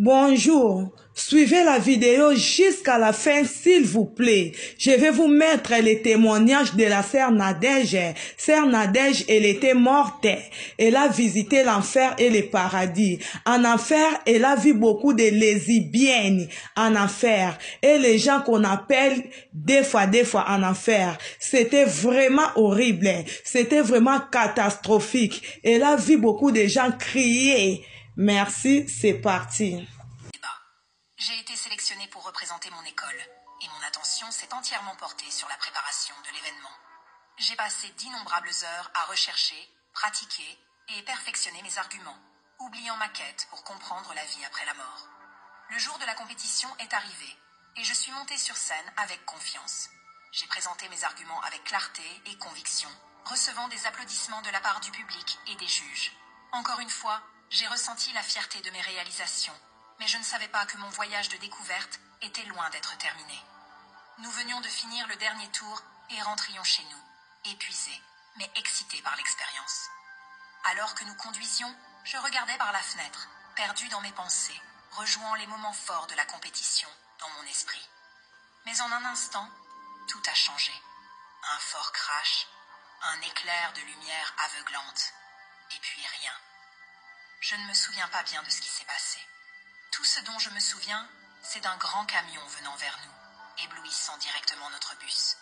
Bonjour, suivez la vidéo jusqu'à la fin s'il vous plaît. Je vais vous mettre les témoignages de la sœur Nadège. Sœur Nadège, elle était morte. Elle a visité l'enfer et le paradis. En enfer, elle a vu beaucoup de lesbiennes en enfer. Et les gens qu'on appelle des fois en enfer. C'était vraiment horrible. C'était vraiment catastrophique. Elle a vu beaucoup de gens crier. Merci, c'est parti. J'ai été sélectionnée pour représenter mon école, et mon attention s'est entièrement portée sur la préparation de l'événement. J'ai passé d'innombrables heures à rechercher, pratiquer et perfectionner mes arguments, oubliant ma quête pour comprendre la vie après la mort. Le jour de la compétition est arrivé, et je suis montée sur scène avec confiance. J'ai présenté mes arguments avec clarté et conviction, recevant des applaudissements de la part du public et des juges. Encore une fois, j'ai ressenti la fierté de mes réalisations, mais je ne savais pas que mon voyage de découverte était loin d'être terminé. Nous venions de finir le dernier tour et rentrions chez nous, épuisés, mais excités par l'expérience. Alors que nous conduisions, je regardais par la fenêtre, perdu dans mes pensées, rejouant les moments forts de la compétition dans mon esprit. Mais en un instant, tout a changé. Un fort crash, un éclair de lumière aveuglante, et puis rien. Je ne me souviens pas bien de ce qui s'est passé. Tout ce dont je me souviens, c'est d'un grand camion venant vers nous, éblouissant directement notre bus.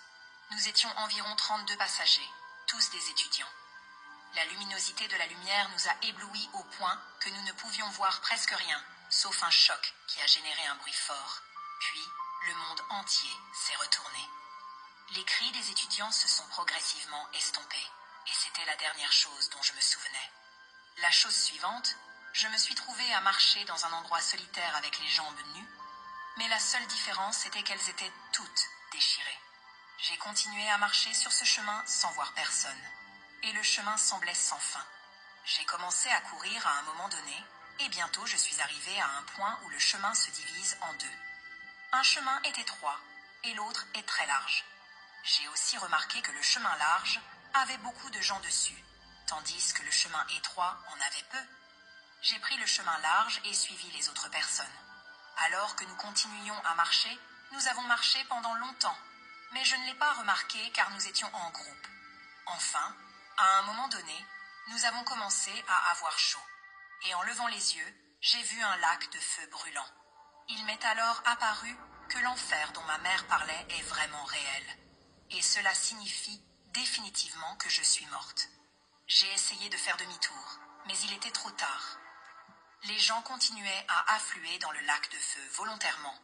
Nous étions environ 32 passagers, tous des étudiants. La luminosité de la lumière nous a éblouis au point que nous ne pouvions voir presque rien, sauf un choc qui a généré un bruit fort. Puis, le monde entier s'est retourné. Les cris des étudiants se sont progressivement estompés, et c'était la dernière chose dont je me souvenais. La chose suivante, je me suis trouvée à marcher dans un endroit solitaire avec les jambes nues, mais la seule différence était qu'elles étaient toutes déchirées. J'ai continué à marcher sur ce chemin sans voir personne, et le chemin semblait sans fin. J'ai commencé à courir à un moment donné, et bientôt je suis arrivée à un point où le chemin se divise en deux. Un chemin est étroit, et l'autre est très large. J'ai aussi remarqué que le chemin large avait beaucoup de gens dessus, tandis que le chemin étroit en avait peu. J'ai pris le chemin large et suivi les autres personnes. Alors que nous continuions à marcher, nous avons marché pendant longtemps, mais je ne l'ai pas remarqué car nous étions en groupe. Enfin, à un moment donné, nous avons commencé à avoir chaud, et en levant les yeux, j'ai vu un lac de feu brûlant. Il m'est alors apparu que l'enfer dont ma mère parlait est vraiment réel, et cela signifie définitivement que je suis morte. J'ai essayé de faire demi-tour, mais il était trop tard. Les gens continuaient à affluer dans le lac de feu volontairement,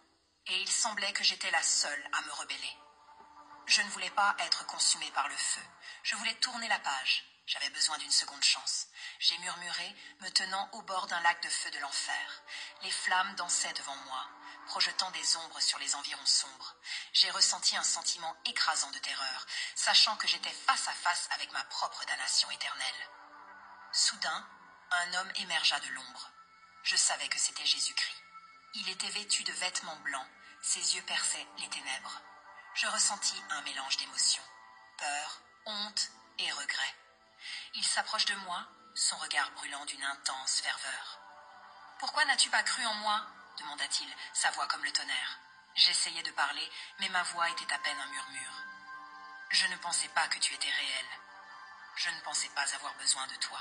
et il semblait que j'étais la seule à me rebeller. Je ne voulais pas être consumée par le feu, je voulais tourner la page, j'avais besoin d'une seconde chance. J'ai murmuré, me tenant au bord d'un lac de feu de l'enfer. Les flammes dansaient devant moi, projetant des ombres sur les environs sombres. J'ai ressenti un sentiment écrasant de terreur, sachant que j'étais face à face avec ma propre damnation éternelle. Soudain, un homme émergea de l'ombre. Je savais que c'était Jésus-Christ. Il était vêtu de vêtements blancs, ses yeux perçaient les ténèbres. Je ressentis un mélange d'émotions, peur, honte et regret. Il s'approche de moi, son regard brûlant d'une intense ferveur. « Pourquoi n'as-tu pas cru en moi ?» demanda-t-il, sa voix comme le tonnerre. J'essayais de parler, mais ma voix était à peine un murmure. « Je ne pensais pas que tu étais réel. Je ne pensais pas avoir besoin de toi. »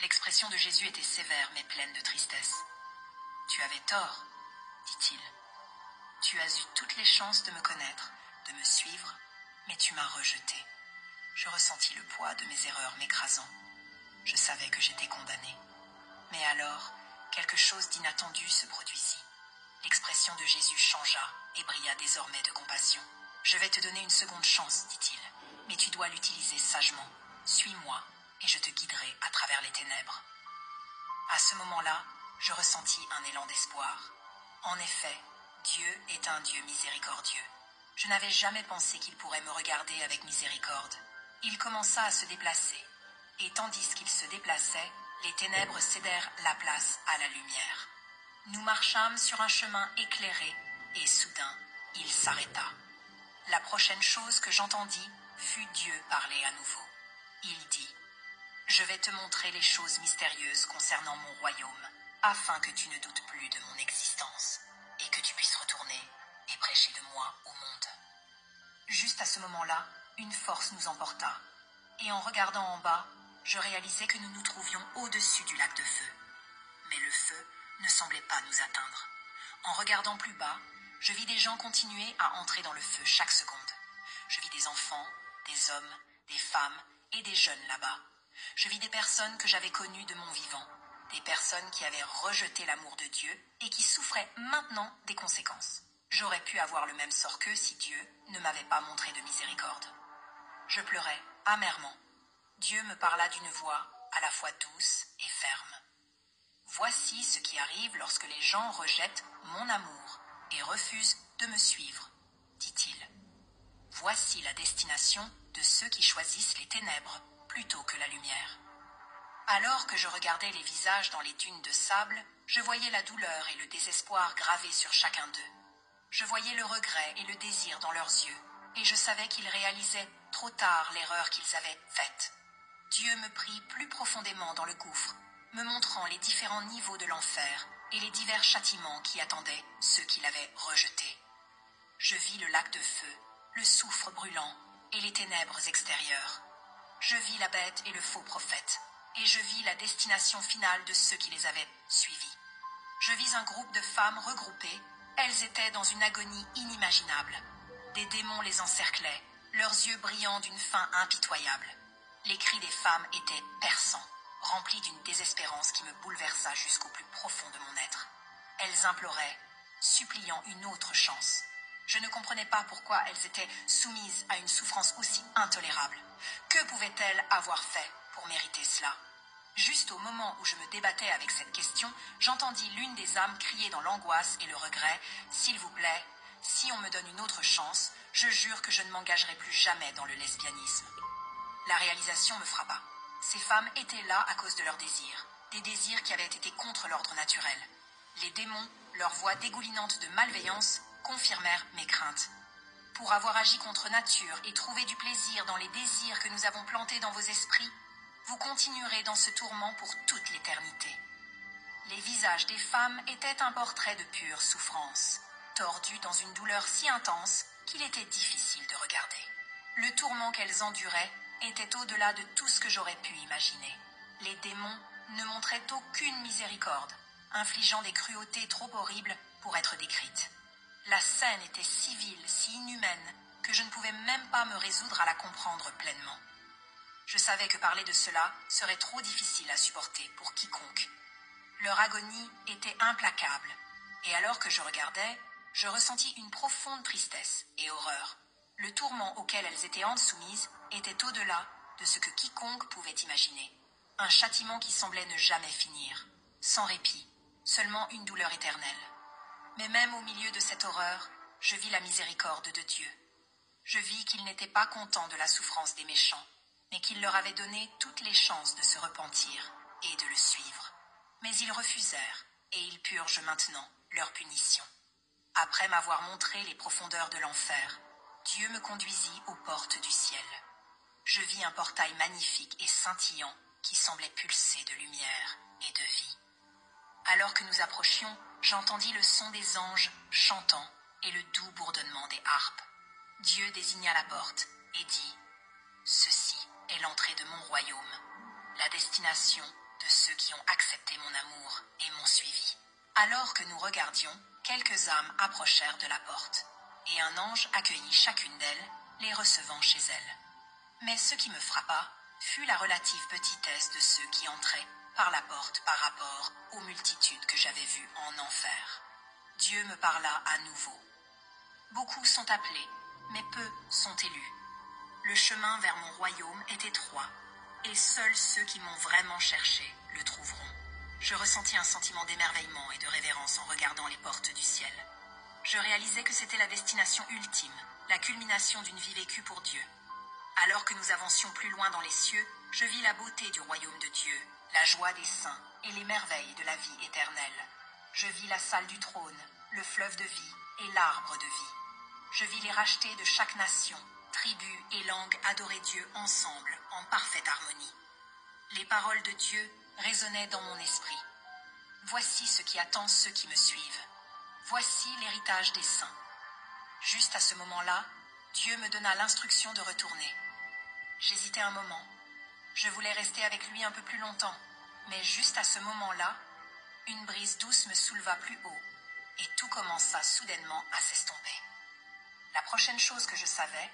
L'expression de Jésus était sévère mais pleine de tristesse. « Tu avais tort, dit-il. Tu as eu toutes les chances de me connaître, de me suivre, mais tu m'as rejeté. » Je ressentis le poids de mes erreurs m'écrasant. Je savais que j'étais condamnée. Mais alors, quelque chose d'inattendu se produisit. L'expression de Jésus changea et brilla désormais de compassion. « Je vais te donner une seconde chance, dit-il, mais tu dois l'utiliser sagement. Suis-moi, et je te guiderai à travers les ténèbres. » À ce moment-là, je ressentis un élan d'espoir. En effet, Dieu est un Dieu miséricordieux. Je n'avais jamais pensé qu'il pourrait me regarder avec miséricorde. Il commença à se déplacer, et tandis qu'il se déplaçait, les ténèbres cédèrent la place à la lumière. Nous marchâmes sur un chemin éclairé, et soudain, il s'arrêta. La prochaine chose que j'entendis fut Dieu parler à nouveau. Il dit « Je vais te montrer les choses mystérieuses concernant mon royaume. afin que tu ne doutes plus de mon existence et que tu puisses retourner et prêcher de moi au monde. » Juste à ce moment-là, une force nous emporta, et en regardant en bas, je réalisais que nous nous trouvions au-dessus du lac de feu. Mais le feu ne semblait pas nous atteindre. En regardant plus bas, je vis des gens continuer à entrer dans le feu chaque seconde. Je vis des enfants, des hommes, des femmes et des jeunes là-bas. Je vis des personnes que j'avais connues de mon vivant, des personnes qui avaient rejeté l'amour de Dieu et qui souffraient maintenant des conséquences. J'aurais pu avoir le même sort qu'eux si Dieu ne m'avait pas montré de miséricorde. Je pleurais amèrement. Dieu me parla d'une voix à la fois douce et ferme. « Voici ce qui arrive lorsque les gens rejettent mon amour et refusent de me suivre, dit-il. Voici la destination de ceux qui choisissent les ténèbres plutôt que la lumière. » Alors que je regardais les visages dans les dunes de sable, je voyais la douleur et le désespoir gravés sur chacun d'eux. Je voyais le regret et le désir dans leurs yeux, et je savais qu'ils réalisaient trop tard l'erreur qu'ils avaient faite. Dieu me prit plus profondément dans le gouffre, me montrant les différents niveaux de l'enfer et les divers châtiments qui attendaient ceux qui l'avaient rejeté. Je vis le lac de feu, le soufre brûlant et les ténèbres extérieures. Je vis la bête et le faux prophète, et je vis la destination finale de ceux qui les avaient suivis. Je vis un groupe de femmes regroupées. Elles étaient dans une agonie inimaginable. Des démons les encerclaient, leurs yeux brillant d'une faim impitoyable. Les cris des femmes étaient perçants, remplis d'une désespérance qui me bouleversa jusqu'au plus profond de mon être. Elles imploraient, suppliant une autre chance. Je ne comprenais pas pourquoi elles étaient soumises à une souffrance aussi intolérable. Que pouvaient-elles avoir fait pour mériter cela ? Juste au moment où je me débattais avec cette question, j'entendis l'une des âmes crier dans l'angoisse et le regret « S'il vous plaît, si on me donne une autre chance, je jure que je ne m'engagerai plus jamais dans le lesbianisme. » La réalisation me frappa. Ces femmes étaient là à cause de leurs désirs, des désirs qui avaient été contre l'ordre naturel. Les démons, leur voix dégoulinante de malveillance, confirmèrent mes craintes. Pour avoir agi contre nature et trouvé du plaisir dans les désirs que nous avons plantés dans vos esprits, vous continuerez dans ce tourment pour toute l'éternité. Les visages des femmes étaient un portrait de pure souffrance, tordus dans une douleur si intense qu'il était difficile de regarder. Le tourment qu'elles enduraient était au-delà de tout ce que j'aurais pu imaginer. Les démons ne montraient aucune miséricorde, infligeant des cruautés trop horribles pour être décrites. La scène était si vile, si inhumaine, que je ne pouvais même pas me résoudre à la comprendre pleinement. Je savais que parler de cela serait trop difficile à supporter pour quiconque. Leur agonie était implacable, et alors que je regardais, je ressentis une profonde tristesse et horreur. Le tourment auquel elles étaient soumises était au-delà de ce que quiconque pouvait imaginer. Un châtiment qui semblait ne jamais finir, sans répit, seulement une douleur éternelle. Mais même au milieu de cette horreur, je vis la miséricorde de Dieu. Je vis qu'il n'était pas content de la souffrance des méchants, mais qu'il leur avait donné toutes les chances de se repentir et de le suivre. Mais ils refusèrent, et ils purgent maintenant leur punition. Après m'avoir montré les profondeurs de l'enfer, Dieu me conduisit aux portes du ciel. Je vis un portail magnifique et scintillant qui semblait pulser de lumière et de vie. Alors que nous approchions, j'entendis le son des anges chantant et le doux bourdonnement des harpes. Dieu désigna la porte et dit « Ceci est l'entrée de mon royaume, la destination de ceux qui ont accepté mon amour et m'ont suivi. » Alors que nous regardions, quelques âmes approchèrent de la porte, et un ange accueillit chacune d'elles, les recevant chez elles. Mais ce qui me frappa fut la relative petitesse de ceux qui entraient par la porte par rapport aux multitudes que j'avais vues en enfer. Dieu me parla à nouveau. Beaucoup sont appelés, mais peu sont élus. Le chemin vers mon royaume est étroit, et seuls ceux qui m'ont vraiment cherché le trouveront. Je ressentis un sentiment d'émerveillement et de révérence en regardant les portes du ciel. Je réalisais que c'était la destination ultime, la culmination d'une vie vécue pour Dieu. Alors que nous avancions plus loin dans les cieux, je vis la beauté du royaume de Dieu, la joie des saints et les merveilles de la vie éternelle. Je vis la salle du trône, le fleuve de vie et l'arbre de vie. Je vis les rachetés de chaque nation, tribu et langue adorer Dieu ensemble, en parfaite harmonie. Les paroles de Dieu résonnaient dans mon esprit. Voici ce qui attend ceux qui me suivent. Voici l'héritage des saints. Juste à ce moment-là, Dieu me donna l'instruction de retourner. J'hésitais un moment. Je voulais rester avec lui un peu plus longtemps, mais juste à ce moment-là, une brise douce me souleva plus haut, et tout commença soudainement à s'estomper. La prochaine chose que je savais,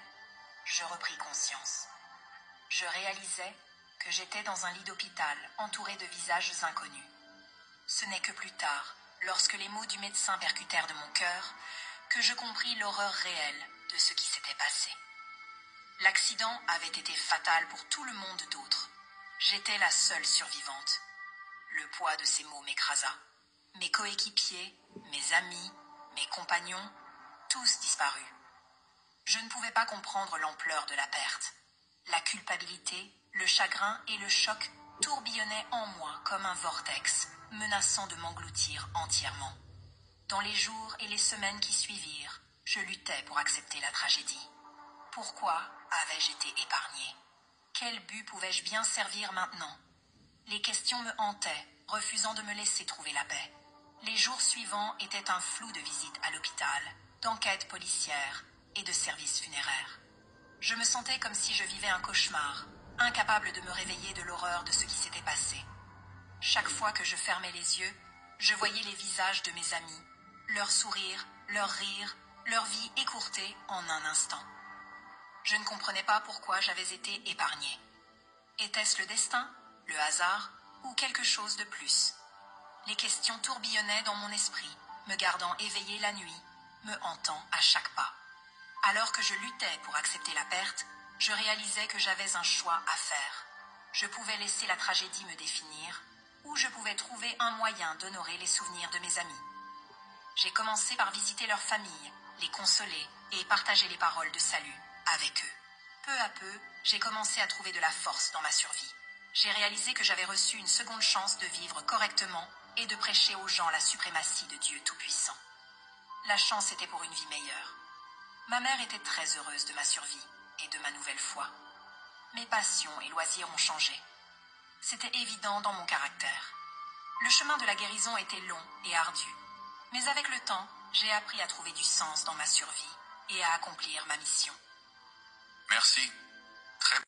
je repris conscience. Je réalisais que j'étais dans un lit d'hôpital entouré de visages inconnus. Ce n'est que plus tard, lorsque les mots du médecin percutèrent de mon cœur, que je compris l'horreur réelle de ce qui s'était passé. L'accident avait été fatal pour tout le monde d'autres. J'étais la seule survivante. Le poids de ces mots m'écrasa. Mes coéquipiers, mes amis, mes compagnons, tous disparus. Je ne pouvais pas comprendre l'ampleur de la perte. La culpabilité, le chagrin et le choc tourbillonnaient en moi comme un vortex, menaçant de m'engloutir entièrement. Dans les jours et les semaines qui suivirent, je luttais pour accepter la tragédie. Pourquoi avais-je été épargnée? Quel but pouvais-je bien servir maintenant? Les questions me hantaient, refusant de me laisser trouver la paix. Les jours suivants étaient un flou de visites à l'hôpital, d'enquêtes policières et de services funéraires. Je me sentais comme si je vivais un cauchemar, incapable de me réveiller de l'horreur de ce qui s'était passé. Chaque fois que je fermais les yeux, je voyais les visages de mes amis, leurs sourires, leurs rires, leur vie écourtée en un instant. Je ne comprenais pas pourquoi j'avais été épargnée. Était-ce le destin, le hasard ou quelque chose de plus? Les questions tourbillonnaient dans mon esprit, me gardant éveillée la nuit, me hantant à chaque pas. Alors que je luttais pour accepter la perte, je réalisais que j'avais un choix à faire. Je pouvais laisser la tragédie me définir, ou je pouvais trouver un moyen d'honorer les souvenirs de mes amis. J'ai commencé par visiter leurs familles, les consoler et partager les paroles de salut avec eux. Peu à peu, j'ai commencé à trouver de la force dans ma survie. J'ai réalisé que j'avais reçu une seconde chance de vivre correctement et de prêcher aux gens la suprématie de Dieu Tout-Puissant. La chance était pour une vie meilleure. Ma mère était très heureuse de ma survie et de ma nouvelle foi. Mes passions et loisirs ont changé. C'était évident dans mon caractère. Le chemin de la guérison était long et ardu. Mais avec le temps, j'ai appris à trouver du sens dans ma survie et à accomplir ma mission. Merci. Très